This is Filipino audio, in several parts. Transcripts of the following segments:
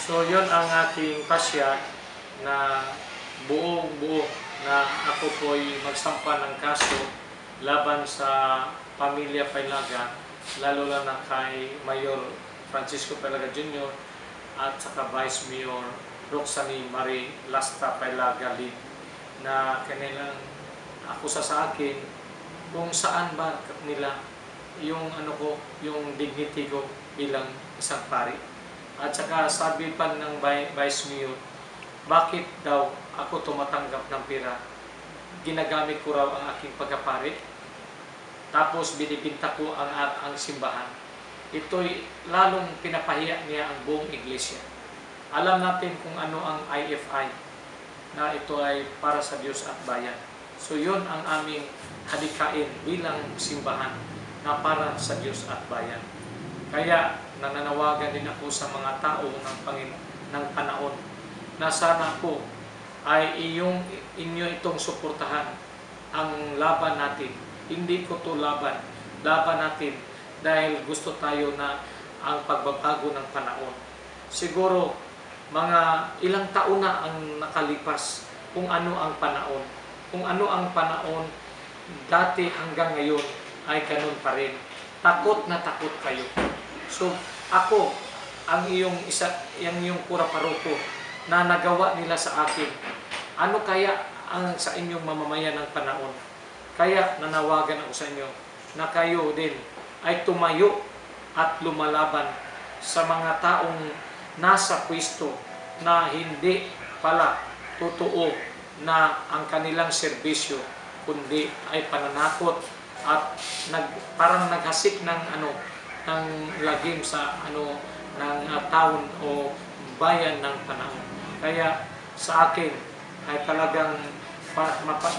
So yon ang aking pasya na buong-buo na ako po'y magsampa ng kaso laban sa pamilya Pailaga, lalo na kay Mayor Francisco Pailaga Jr. at saka Vice Mayor Roxanne Marie Lasta Pailaga Lee, na kanilang akusa sa akin kung saan ba nila yung yung dignity ko bilang isang pari. At saka sabi pa ng Vice Mayor, bakit daw ako tumatanggap ng pera? Ginagamit ko raw ang aking pagkapari, tapos binibinta ko ang simbahan. Ito'y lalong pinapahiya niya ang buong iglesia. Alam natin kung ano ang IFI, na ito ay para sa Diyos at bayan. So yun ang aming hadikain bilang simbahan na para sa Diyos at bayan. Kaya nananawagan din ako sa mga tao ng panahon na sana po ay inyo itong suportahan ang laban natin. Hindi ko to laban natin dahil gusto tayo na ang pagbabago ng panahon. Siguro mga ilang taon na ang nakalipas kung ano ang panahon. Kung ano ang panahon dati hanggang ngayon ay ganun pa rin. Takot na takot kayo. So ako, ang iyong pura paroko na nagawa nila sa akin, ano kaya ang sa inyong mamamayan ng panahon? Kaya nanawagan ako sa inyo na kayo din ay tumayo at lumalaban sa mga taong nasa pwesto na hindi pala totoo na ang kanilang serbisyo, kundi ay pananakot at parang naghasik ng ng lagim sa ng taon o bayan ng panahon. Kaya sa akin ay talagang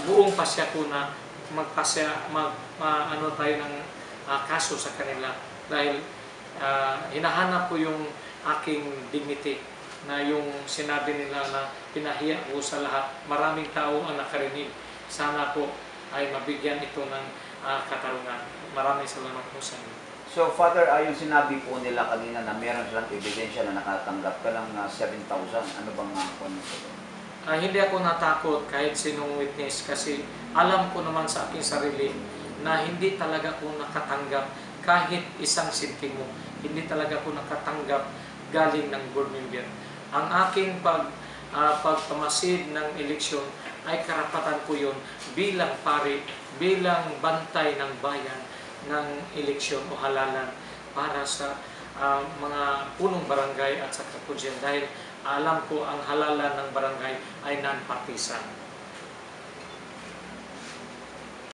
buong pasya ko na tayo ng kaso sa kanila dahil hinahanap ko yung aking dignity, na yung sinabi nila na pinahiya ko sa lahat. Maraming tao ang nakarinig. Sana po ay mabigyan ito ng katarungan. Maraming salamat po sa inyo. So, Father, yung sinabi po nila kanina na meron silang ebidensya na nakatanggap ka lang na 7,000. Ano bang ano po? Hindi ako natakot kahit sinong witness kasi alam ko naman sa aking sarili na hindi talaga ako nakatanggap kahit isang sentimo. Hindi talaga ako nakatanggap galing ng board member. Ang aking pagpamasid ng eleksyon ay karapatan ko yun bilang pari, bilang bantay ng bayan ng eleksyon o halalan para sa mga punong barangay at sa kapudyan, dahil alam ko ang halalan ng barangay ay non-partisan.